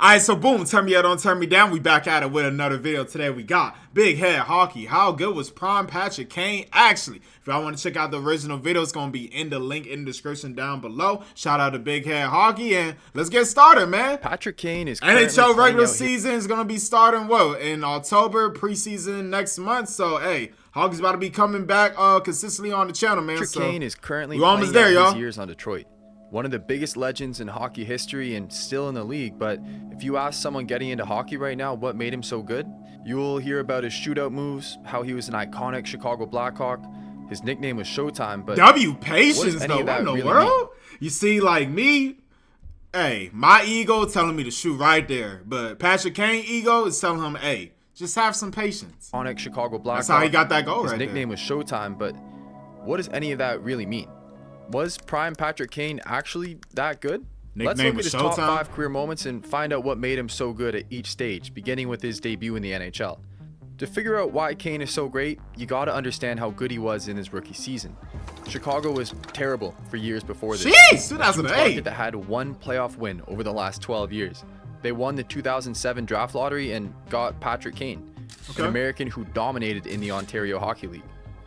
Alright, so boom, turn me up, don't turn me down. We back at it with another video. Today we got Big Head Hockey. How good was Prime Patrick Kane? Actually, if y'all want to check out the original video, it's going to be in the link in the description down below. Shout out to Big Head Hockey, and let's get started, man. Patrick Kane is NHL regular season is going to be starting, in October, preseason next month. So, hey, Hockey's about to be coming back consistently on the channel, man. Patrick Kane is currently almost playing there, out y'all. his years on Detroit. One of the biggest legends in hockey history and still in the league, but if you ask someone getting into hockey right now what made him so good, you will hear about his shootout moves, how he was an iconic Chicago Blackhawk, his nickname was Showtime, but patience though, what in the world? You see, like me, hey, my ego telling me to shoot right there, but Patrick Kane ego is telling him, hey, just have some patience. Iconic Chicago Blackhawk. That's how he got that goal his right there. His nickname was Showtime, but what does any of that really mean? Was prime Patrick Kane actually that good? Let's look at his top 5 career moments and find out what made him so good at each stage, beginning with his debut in the NHL. To figure out why Kane is so great, you gotta understand how good he was in his rookie season. Chicago was terrible for years before this. Jeez, 2008. That had one playoff win over the last 12 years. They won the 2007 draft lottery and got Patrick Kane, an American who dominated in the Ontario Hockey League.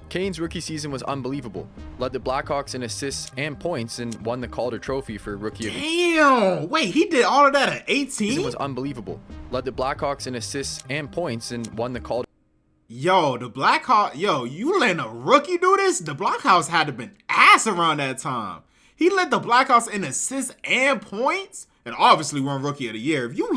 Kane's rookie season was unbelievable. Led the Blackhawks in assists and points and won the Calder Trophy for Rookie of the Year. Damn! Wait, he did all of that at 18? It was unbelievable. Led the Blackhawks in assists and points and won the Calder. Yo, the Blackhawks, you letting a rookie do this? The Blackhawks had to been ass around that time. He led the Blackhawks in assists and points, and obviously won Rookie of the Year. If you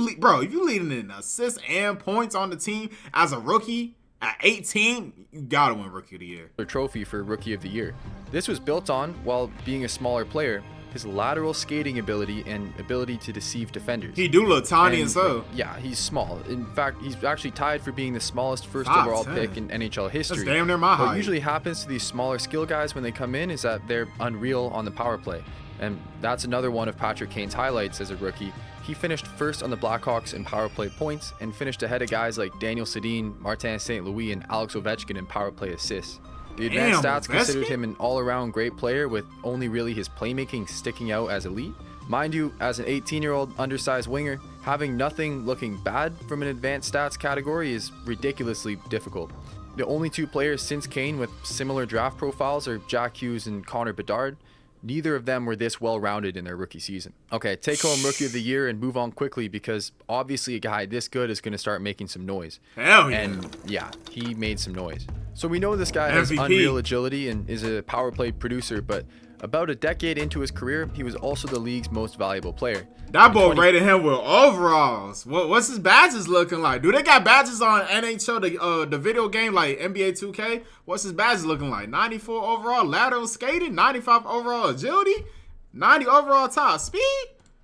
leading in assists and points on the team as a rookie, at 18, you gotta win Rookie of the Year. Trophy for Rookie of the Year. This was built on, while being a smaller player, his lateral skating ability and ability to deceive defenders. He do look tiny and so. Yeah, he's small. In fact, he's actually tied for being the smallest first overall pick in NHL history. That's damn near my height. What usually happens to these smaller skill guys when they come in is that they're unreal on the power play. And that's another one of Patrick Kane's highlights as a rookie. He finished first on the Blackhawks in power play points and finished ahead of guys like Daniel Sedin, Martin St. Louis, and Alex Ovechkin in power play assists. The advanced stats considered him an all-around great player with only really his playmaking sticking out as elite. Mind you, as an 18-year-old undersized winger, having nothing looking bad from an advanced stats category is ridiculously difficult. The only 2 players since Kane with similar draft profiles are Jack Hughes and Connor Bedard. Neither of them were this well-rounded in their rookie season. Okay, take home Rookie of the Year and move on quickly because obviously a guy this good is going to start making some noise. Hell yeah. And yeah, he made some noise. So we know this guy has MVP. unreal agility and is a power play producer, but about a decade into his career, he was also the league's most valuable player. That boy rated him with overalls. What's his badges looking like? Do they got badges on NHL, the video game like NBA 2K? What's his badges looking like? 94 overall lateral skating, 95 overall agility, 90 overall top speed?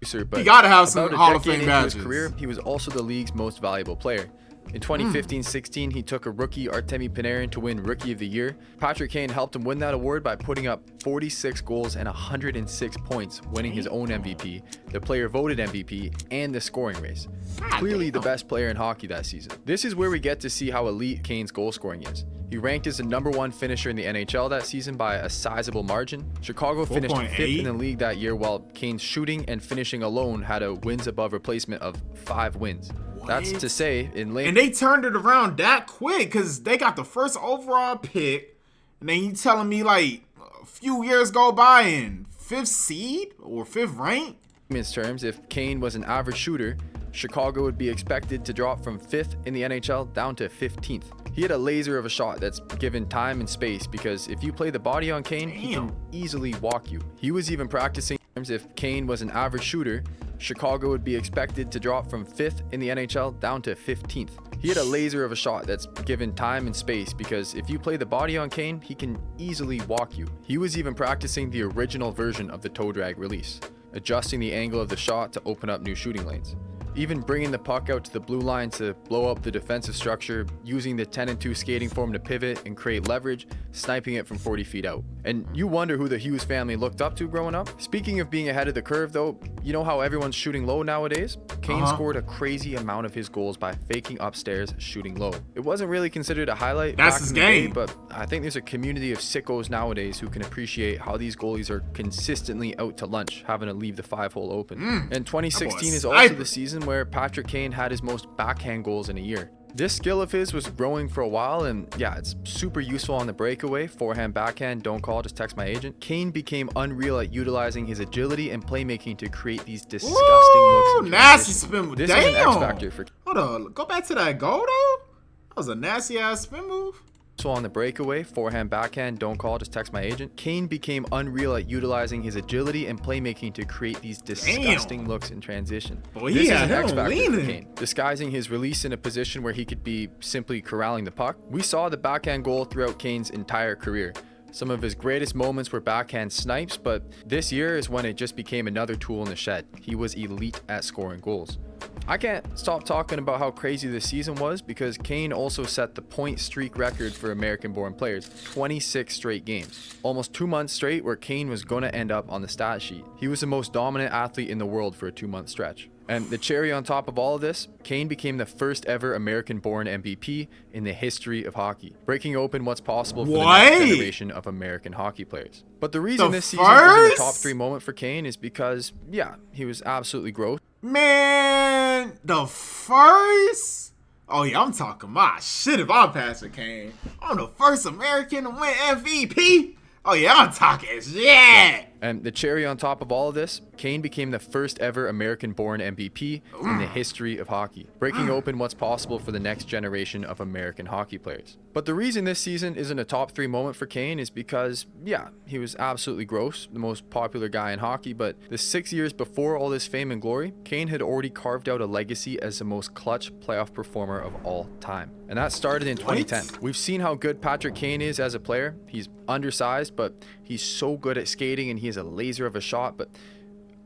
But he gotta have some Hall of Fame badges. His career, he was also the league's most valuable player. In 2015-16, he took a rookie, Artemi Panarin, to win Rookie of the Year. Patrick Kane helped him win that award by putting up 46 goals and 106 points, winning his own MVP, the player voted MVP, and the scoring race. Clearly the best player in hockey that season. This is where we get to see how elite Kane's goal scoring is. He ranked as the #1 finisher in the NHL that season by a sizable margin. Chicago finished 5th in the league that year, while Kane's shooting and finishing alone had a wins above replacement of 5 wins. That's to say, in late. And they turned it around that quick because they got the first overall pick. And then you telling me like a few years go by and 5th seed or 5th rank? In his terms, if Kane was an average shooter, Chicago would be expected to drop from 5th in the NHL down to 15th. He had a laser of a shot that's given time and space because if you play the body on Kane, he can easily walk you. He was even practicing. If Kane was an average shooter, Chicago would be expected to drop from 5th in the NHL down to 15th. He had a laser of a shot that's given time and space because if you play the body on Kane, he can easily walk you. He was even practicing the original version of the toe drag release, adjusting the angle of the shot to open up new shooting lanes. Even bringing the puck out to the blue line to blow up the defensive structure, using the 10-2 skating form to pivot and create leverage, sniping it from 40 feet out. And you wonder who the Hughes family looked up to growing up? Speaking of being ahead of the curve though, You know how everyone's shooting low nowadays? Kane scored a crazy amount of his goals by faking upstairs shooting low. It wasn't really considered a highlight That's back his in the day, game. but I think there's a community of sickos nowadays who can appreciate how these goalies are consistently out to lunch, having to leave the 5-hole open. And 2016 is also the season where Patrick Kane had his most backhand goals in a year. This skill of his was growing for a while, and yeah, it's super useful on the breakaway. Forehand, backhand, don't call, just text my agent. Kane became unreal at utilizing his agility and playmaking to create these disgusting looks. Nasty spin move. This Damn. is an X factor for. Hold on, go back to that goal though. That was a nasty ass spin move. So on the breakaway, forehand, backhand, don't call, just text my agent. Kane became unreal at utilizing his agility and playmaking to create these disgusting looks in transition. Boy, This he is had an X him factor for leaning. Kane, disguising his release in a position where he could be simply corralling the puck. We saw the backhand goal throughout Kane's entire career. Some of his greatest moments were backhand snipes, but this year is when it just became another tool in the shed. He was elite at scoring goals. I can't stop talking about how crazy this season was because Kane also set the point streak record for American-born players, 26 straight games. Almost 2 months straight where Kane was going to end up on the stat sheet. He was the most dominant athlete in the world for a 2-month stretch. And the cherry on top of all of this, Kane became the first ever American-born MVP in the history of hockey, breaking open what's possible for the next generation of American hockey players. But the reason this season isn't a top 3 moment for Kane is because, yeah, he was absolutely gross. Man, the first? Oh yeah, I'm talking my shit if I'm Patrick Kane. I'm the first American to win MVP. Oh yeah, I'm talking shit. And the cherry on top of all of this, Kane became the first ever American-born MVP in the history of hockey, breaking open what's possible for the next generation of American hockey players. But the reason this season isn't a top 3 moment for Kane is because, yeah, he was absolutely gross, the most popular guy in hockey, but the 6 years before all this fame and glory, Kane had already carved out a legacy as the most clutch playoff performer of all time. And that started in 2010. We've seen how good Patrick Kane is as a player. He's undersized, but he's so good at skating and he has a laser of a shot. But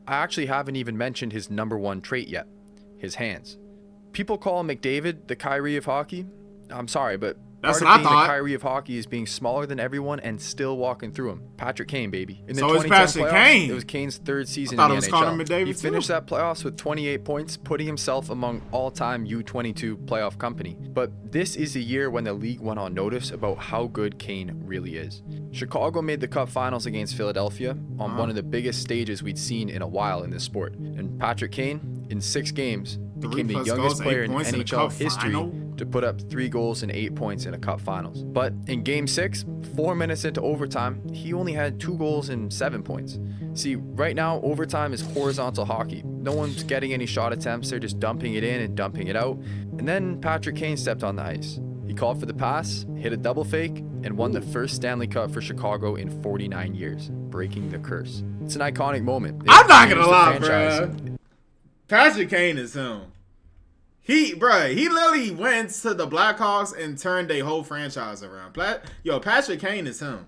I actually haven't even mentioned his #1 trait yet, his hands. People call McDavid the Kyrie of hockey. I'm sorry, but that's part of what I being thought. the Kyrie of hockey is being smaller than everyone and still walking through them. Patrick Kane, baby. In the So it's 2010 Patrick playoffs, Kane. it was Kane's 3rd season I in thought the it was NHL. Connor McDavid He finished too. that playoffs with 28 points, putting himself among all-time U22 playoff company. But this is a year when the league went on notice about how good Kane really is. Chicago made the Cup Finals against Philadelphia on one of the biggest stages we'd seen in a while in this sport. And Patrick Kane, in 6 games, became the 3+ youngest goals, 8 player in points in a NHL Cup history final. to put up 3 goals and 8 points in a Cup Finals. But in Game 6, 4 minutes into overtime, he only had 2 goals and 7 points. See, right now, overtime is horizontal hockey. No one's getting any shot attempts, they're just dumping it in and dumping it out. And then Patrick Kane stepped on the ice. He called for the pass, hit a double fake, and won the first Stanley Cup for Chicago in 49 years, breaking the curse. It's an iconic moment. I'm not gonna changed the lie, franchise. bro. Patrick Kane is him. He literally went to the Blackhawks and turned their whole franchise around. Patrick Kane is him.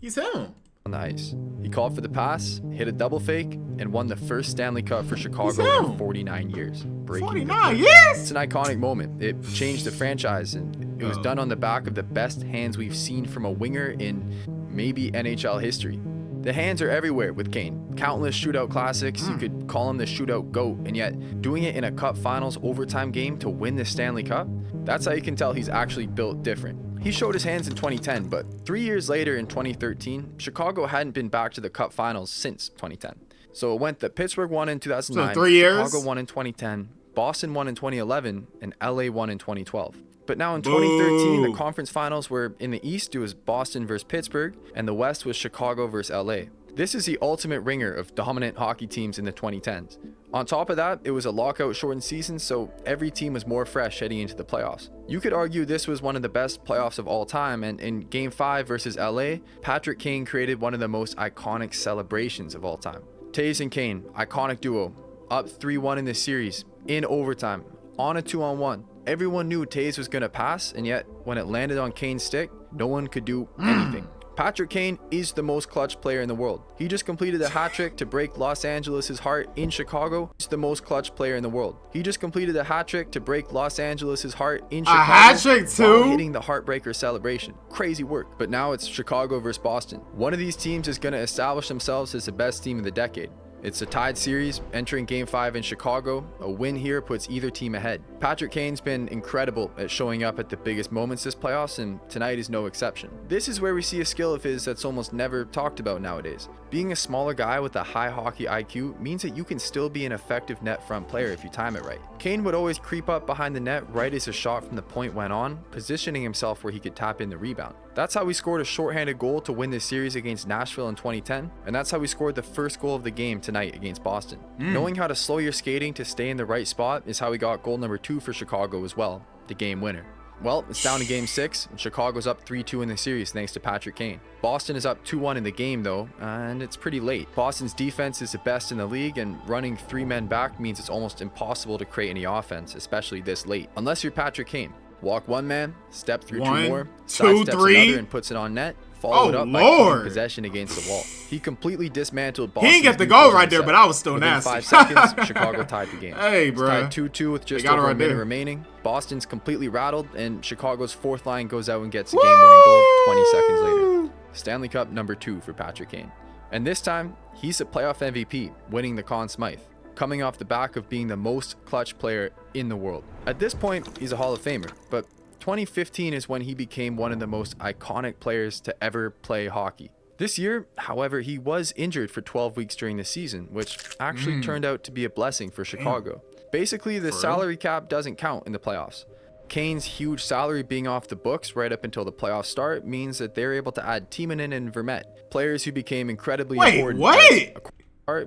He's him. On the ice. He called for the pass, hit a double fake, and won the first Stanley Cup for Chicago in 49 years, breaking 49 the years? It's an iconic moment. It changed the franchise, and it was done on the back of the best hands we've seen from a winger in maybe NHL history. The hands are everywhere with Kane. Countless shootout classics. You could call him the shootout GOAT, and yet doing it in a Cup Finals overtime game to win the Stanley Cup, that's how you can tell he's actually built different. He showed his hands in 2010, but 3 years later in 2013, Chicago hadn't been back to the Cup Finals since 2010. So it went that Pittsburgh won in 2009, So 3 years? Chicago won in 2010, Boston won in 2011, and LA won in 2012. But now in 2013, the conference finals were in the East, it was Boston versus Pittsburgh, and the West was Chicago versus LA. This is the ultimate ringer of dominant hockey teams in the 2010s. On top of that, it was a lockout shortened season, so every team was more fresh heading into the playoffs. You could argue this was one of the best playoffs of all time, and in Game 5 versus LA, Patrick Kane created one of the most iconic celebrations of all time. Taves and Kane, iconic duo, up 3-1 in the series, in overtime, on a 2-on-1. Everyone knew Taves was going to pass, and yet when it landed on Kane's stick, no one could do anything. Patrick Kane is the most clutch player in the world. He just completed a hat trick to break Los Angeles' heart in Chicago. He's the most clutch player in the world. He just completed a hat trick to break Los Angeles' heart in Chicago. A hat trick while too? hitting the heartbreaker celebration. Crazy work. But now it's Chicago versus Boston. One of these teams is going to establish themselves as the best team of the decade. It's a tied series entering Game 5 in Chicago. A win here puts either team ahead. Patrick Kane's been incredible at showing up at the biggest moments this playoffs, and tonight is no exception. This is where we see a skill of his that's almost never talked about nowadays. Being a smaller guy with a high hockey IQ means that you can still be an effective net front player if you time it right. Kane would always creep up behind the net right as a shot from the point went on, positioning himself where he could tap in the rebound. That's how we scored a shorthanded goal to win this series against Nashville in 2010, and that's how we scored the first goal of the game tonight against Boston. Knowing how to slow your skating to stay in the right spot is how we got goal number 2 for Chicago as well, the game winner. Well, it's down to Game 6, and Chicago's up 3-2 in the series thanks to Patrick Kane. Boston is up 2-1 in the game though, and it's pretty late. Boston's defense is the best in the league, and running 3 men back means it's almost impossible to create any offense, especially this late. Unless you're Patrick Kane. Walk 1 man, step through 2 more, sidesteps another and puts it on net. Follow it up by keeping possession against the wall. He completely dismantled Boston. He didn't get the goal right there, but I was still Within nasty. 5 seconds, Chicago tied the game. Hey, bro. It's tied 2-2 with just over a minute remaining. Boston's completely rattled, and Chicago's 4th line goes out and gets a game-winning goal 20 seconds later. Stanley Cup number 2 for Patrick Kane. And this time, he's a playoff MVP, winning the Conn Smythe, coming off the back of being the most clutch player in the world. At this point, he's a Hall of Famer, but 2015 is when he became one of the most iconic players to ever play hockey. This year, however, he was injured for 12 weeks during the season, which actually turned out to be a blessing for Chicago. Basically, the salary cap doesn't count in the playoffs. Kane's huge salary being off the books right up until the playoffs start means that they're able to add Timonen and Vermette, players who became incredibly important.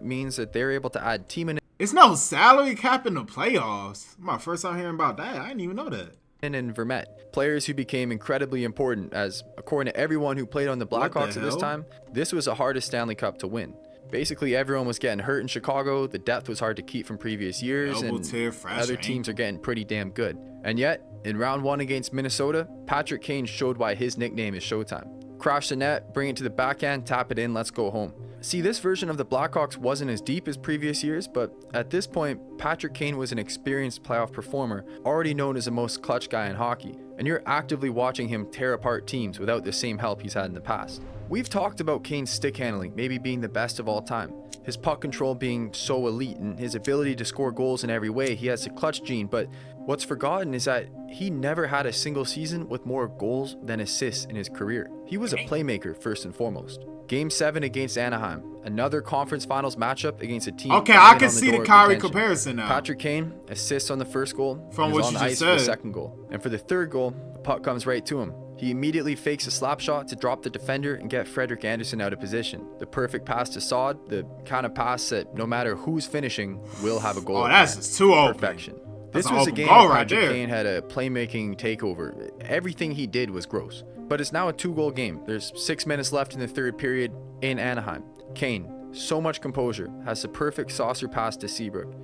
Means that they're able to add Timonen. It's no salary cap in the playoffs. My first time hearing about that. I didn't even know that. And Vermette, players who became incredibly important, as according to everyone who played on the Blackhawks at this time, this was the hardest Stanley Cup to win. Basically, everyone was getting hurt in Chicago, the depth was hard to keep from previous years, and other teams are getting pretty damn good. And yet, in round 1 against Minnesota, Patrick Kane showed why his nickname is Showtime. Crash the net, bring it to the backhand, tap it in, let's go home. See, this version of the Blackhawks wasn't as deep as previous years, but at this point, Patrick Kane was an experienced playoff performer, already known as the most clutch guy in hockey, and you're actively watching him tear apart teams without the same help he's had in the past. We've talked about Kane's stick handling maybe being the best of all time, his puck control being so elite, and his ability to score goals in every way. He has the clutch gene, but what's forgotten is that he never had a single season with more goals than assists in his career. He was a playmaker first and foremost. Game 7 against Anaheim, another conference finals matchup against a team. Okay, I can see the Kyrie comparison now. Patrick Kane assists on the first goal, from what you just said, for the second goal, and for the third goal, the puck comes right to him. He immediately fakes a slap shot to drop the defender and get Frederik Andersen out of position. The perfect pass to Saad, the kind of pass that no matter who's finishing will have a goal. Oh, that's too open. Perfection. This was a game where Patrick Kane had a playmaking takeover. Everything he did was gross. But it's now a 2-goal game. There's 6 minutes left in the third period in Anaheim. Kane, so much composure, has the perfect saucer pass to Seabrook.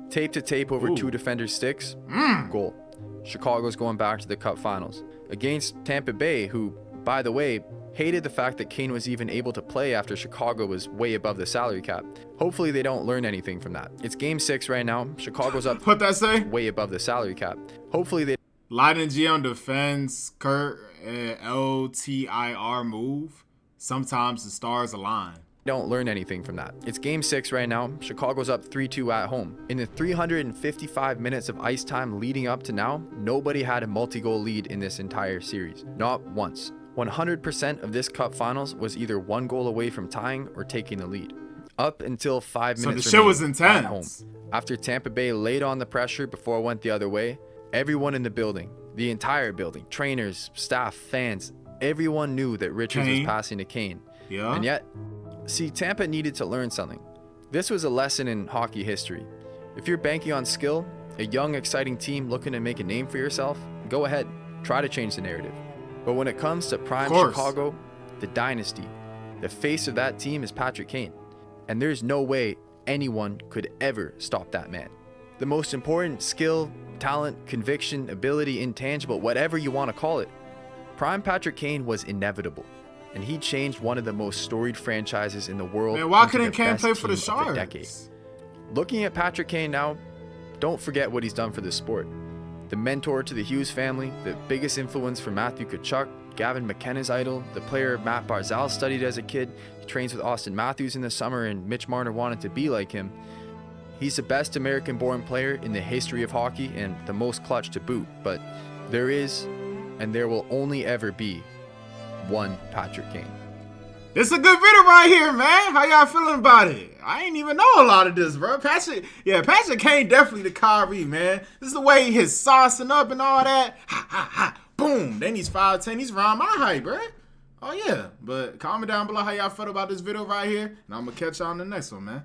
Tape to tape over 2 defenders' sticks. Goal. Chicago's going back to the Cup Finals. Against Tampa Bay, who, by the way, hated the fact that Kane was even able to play after Chicago was way above the salary cap. Hopefully they don't learn anything from that. It's Game 6 right now. Chicago's up way above the salary cap. Hopefully they... Lightning G on defense, Kurt, LTIR move. Sometimes the stars align. Don't learn anything from that. It's Game 6 right now. Chicago's up 3-2 at home. In the 355 minutes of ice time leading up to now, nobody had a multi-goal lead in this entire series. Not once. 100% of this Cup Finals was either 1 goal away from tying or taking the lead. Up until 5 minutes so the shit was intense. At home. After Tampa Bay laid on the pressure before it went the other way, everyone in the building, the entire building, trainers, staff, fans, everyone knew that Richards was passing to Kane. Yeah. And yet, see, Tampa needed to learn something. This was a lesson in hockey history. If you're banking on skill, a young, exciting team looking to make a name for yourself, go ahead, try to change the narrative. But when it comes to prime Chicago, the dynasty, the face of that team is Patrick Kane. And there's no way anyone could ever stop that man. The most important skill, talent, conviction, ability, intangible, whatever you want to call it, prime Patrick Kane was inevitable. And he changed one of the most storied franchises in the world. Man, why couldn't Kane play for the Sharks? Looking at Patrick Kane now, don't forget what he's done for the sport. The mentor to the Hughes family, the biggest influence for Matthew Tkachuk, Gavin McKenna's idol. The player Matt Barzal studied as a kid. He trains with Austin Matthews in the summer, and Mitch Marner wanted to be like him. He's the best American-born player in the history of hockey and the most clutch to boot. But there is, and there will only ever be, one Patrick Kane. This is a good video right here, man. How y'all feeling about it? I ain't even know a lot of this, bro. Patrick Kane definitely the Kyrie, man. This is the way he's saucing up and all that. Ha, ha, ha, boom. Then he's 5'10". He's around my height, bro. Oh, yeah. But comment down below how y'all felt about this video right here, and I'm going to catch y'all on the next one, man.